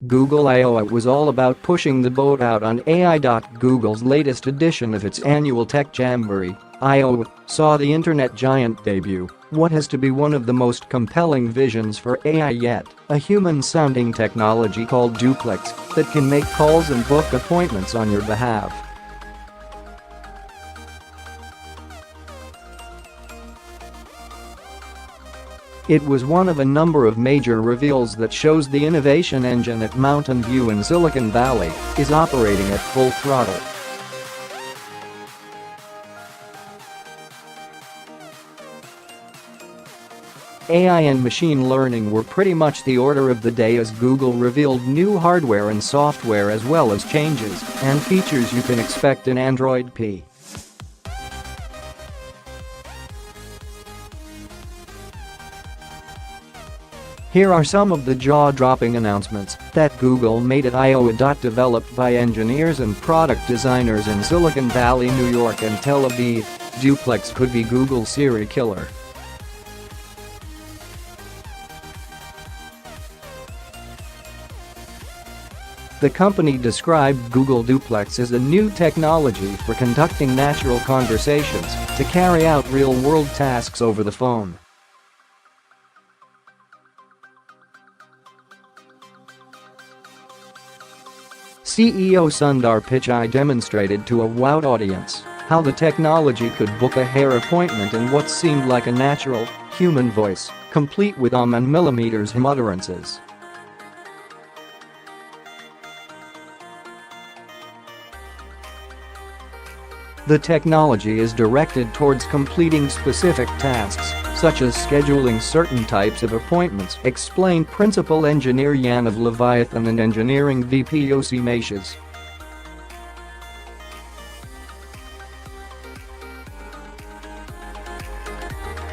Google I.O. was all about pushing the boat out on AI.Google's latest edition of its annual tech jamboree. I.O. saw the internet giant debut what has to be one of the most compelling visions for AI yet, a human-sounding technology called Duplex that can make calls and book appointments on your behalf. It was one of a number of major reveals that shows the innovation engine at Mountain View in Silicon Valley is operating at full throttle. AI and machine learning were pretty much the order of the day as Google revealed new hardware and software as well as changes and features you can expect in Android P. Here are some of the jaw-dropping announcements that Google made at I.O. Developed by engineers and product designers in Silicon Valley, New York and Tel Aviv. Duplex could be Google's Siri-killer. The company described Google Duplex as a new technology for conducting natural conversations to carry out real-world tasks over the phone. CEO Sundar Pichai demonstrated to a wowed audience how the technology could book a hair appointment in what seemed like a natural, human voice, complete with and millimeters utterances. The technology is directed towards completing specific tasks, such as scheduling certain types of appointments, explained Principal Engineer Yaniv Leviathan and Engineering VP Yossi Matias.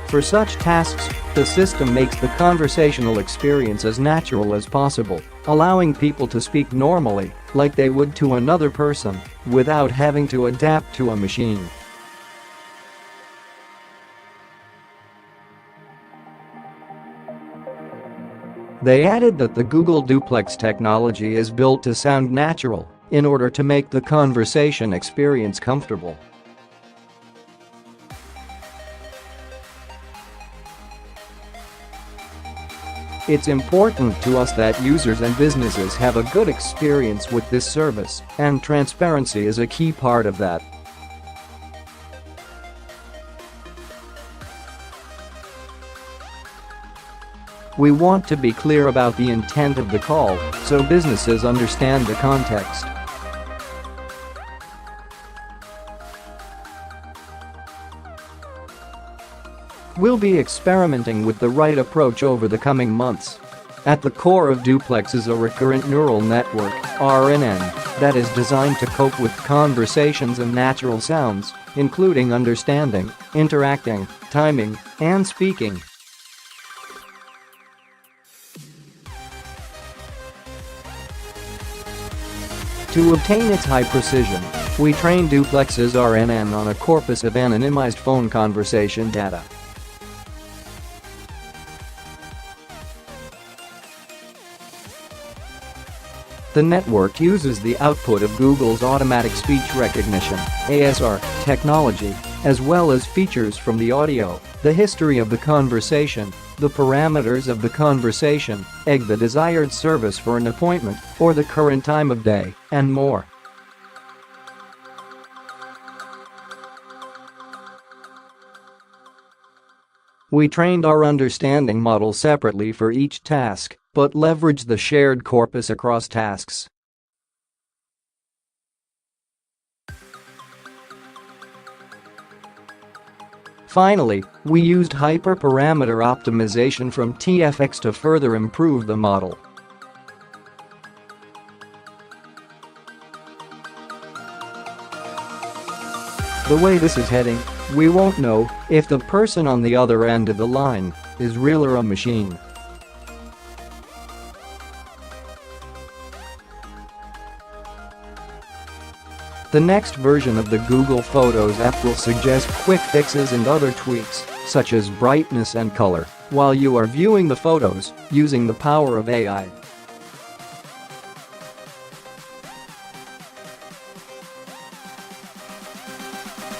For such tasks, the system makes the conversational experience as natural as possible, allowing people to speak normally, like they would to another person, without having to adapt to a machine. They added that the Google Duplex technology is built to sound natural in order to make the conversation experience comfortable. It's important to us that users and businesses have a good experience with this service, and transparency is a key part of that. We want to be clear about the intent of the call, so businesses understand the context. We'll be experimenting with the right approach over the coming months. At the core of Duplex is a recurrent neural network, RNN, that is designed to cope with conversations and natural sounds, including understanding, interacting, timing, and speaking. To obtain its high precision, we trained Duplex's RNN on a corpus of anonymized phone conversation data. The network uses the output of Google's automatic speech recognition (ASR) technology, as well as features from the audio, the history of the conversation, the parameters of the conversation, the desired service for an appointment, or the current time of day, and more. We trained our understanding model separately for each task, but leverage the shared corpus across tasks. Finally, we used hyperparameter optimization from TFX to further improve the model. The way this is heading, we won't know if the person on the other end of the line is real or a machine. The next version of the Google Photos app will suggest quick fixes and other tweaks, such as brightness and color, while you are viewing the photos using the power of AI.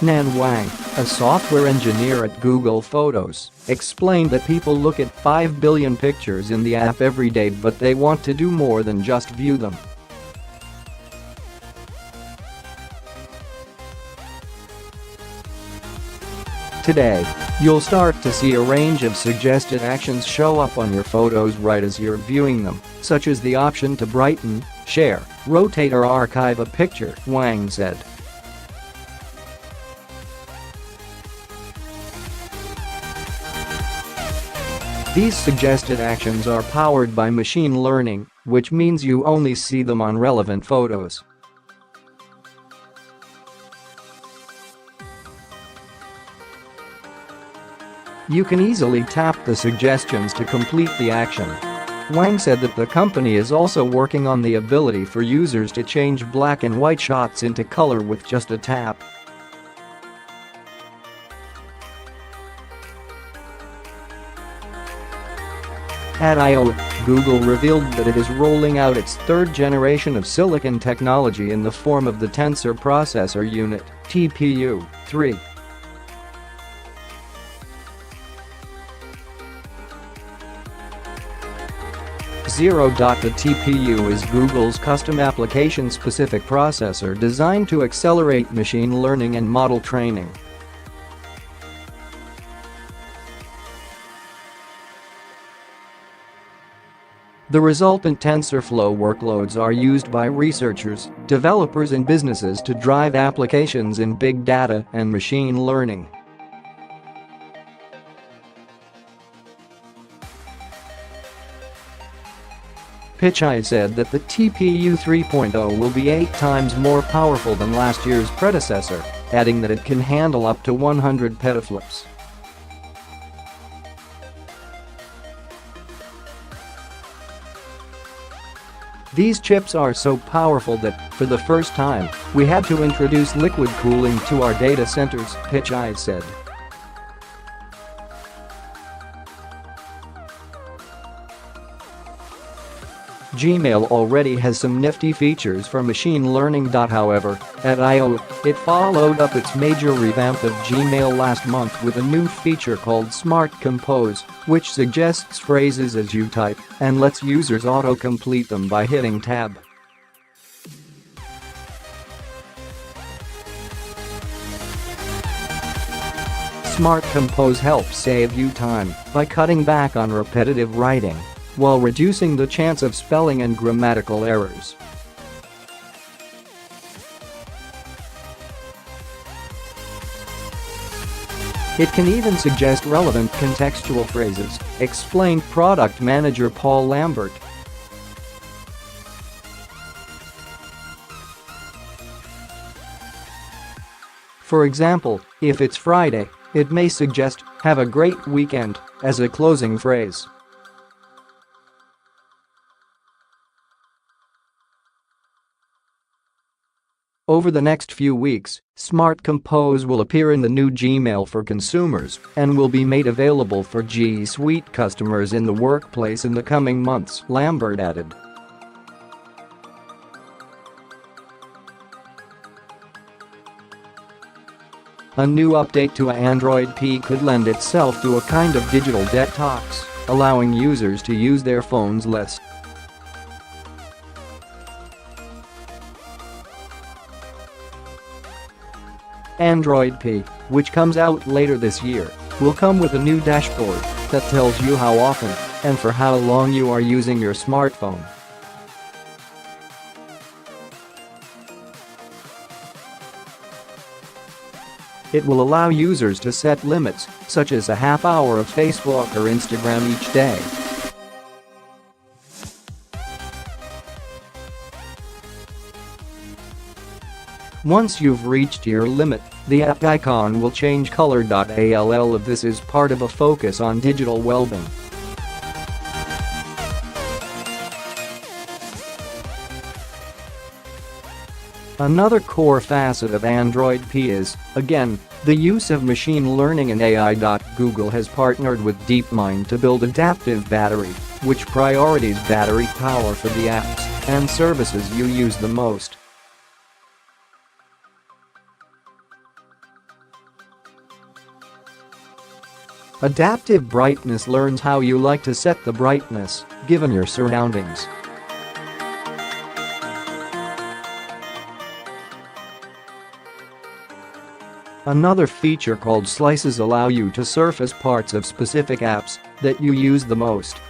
AI.Nan Wang, a software engineer at Google Photos, explained that people look at 5 billion pictures in the app every day, but they want to do more than just view them. Today, you'll start to see a range of suggested actions show up on your photos right as you're viewing them, such as the option to brighten, share, rotate or archive a picture, Wang said. These suggested actions are powered by machine learning, which means you only see them on relevant photos. You can easily tap the suggestions to complete the action. Wang said that the company is also working on the ability for users to change black and white shots into color with just a tap. At I/O, Google revealed that it is rolling out its third generation of silicon technology in the form of the Tensor Processor Unit, TPU, 3. The TPU is Google's custom application-specific processor designed to accelerate machine learning and model training. The resultant TensorFlow workloads are used by researchers, developers and businesses to drive applications in big data and machine learning. Pichai said that the TPU 3.0 will be 8 times more powerful than last year's predecessor, adding that it can handle up to 100 petaflops. These chips are so powerful that, for the first time, we had to introduce liquid cooling to our data centers, Pichai said. Gmail already has some nifty features for machine learning. However, at I/O, it followed up its major revamp of Gmail last month with a new feature called Smart Compose, which suggests phrases as you type and lets users auto-complete them by hitting Tab. Smart Compose helps save you time by cutting back on repetitive writing, while reducing the chance of spelling and grammatical errors. It can even suggest relevant contextual phrases, explained product manager Paul Lambert. For example, if it's Friday, it may suggest, "Have a great weekend," as a closing phrase. Over the next few weeks, Smart Compose will appear in the new Gmail for consumers and will be made available for G Suite customers in the workplace in the coming months, Lambert added. A new update to Android P could lend itself to a kind of digital detox, allowing users to use their phones less. Android P, which comes out later this year, will come with a new dashboard that tells you how often and for how long you are using your smartphone. It will allow users to set limits, such as a half hour of Facebook or Instagram each day. Once you've reached your limit, the app icon will change color.all. This is part of a focus on digital well-being. Another core facet of Android P is, again, the use of machine learning and AI. Google has partnered with DeepMind to build adaptive battery, which priorities battery power for the apps and services you use the most. Adaptive brightness learns how you like to set the brightness, given your surroundings. Another feature called slices allow you to surface parts of specific apps that you use the most.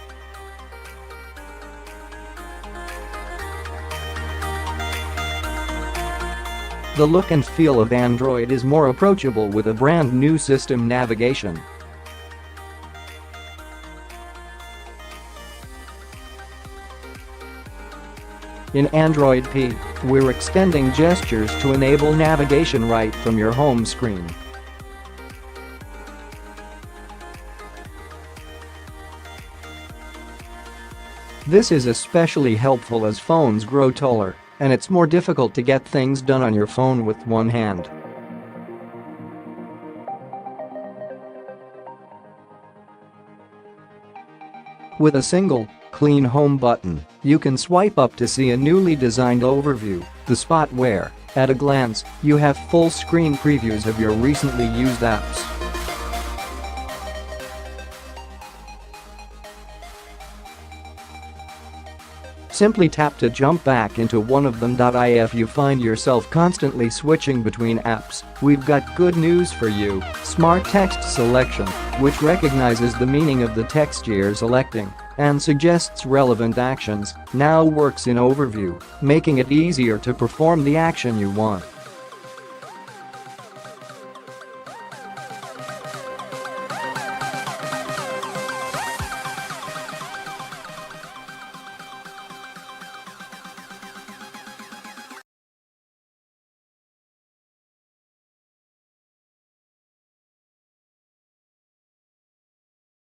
The look and feel of Android is more approachable with a brand new system navigation. In Android P, we're extending gestures to enable navigation right from your home screen. This is especially helpful as phones grow taller, and it's more difficult to get things done on your phone with one hand. With a single, clean home button, you can swipe up to see a newly designed overview, the spot where, at a glance, you have full screen previews of your recently used apps. Simply tap to jump back into one of them. If you find yourself constantly switching between apps, we've got good news for you. Smart Text Selection, which recognizes the meaning of the text you're selecting and suggests relevant actions, now works in Overview, making it easier to perform the action you want.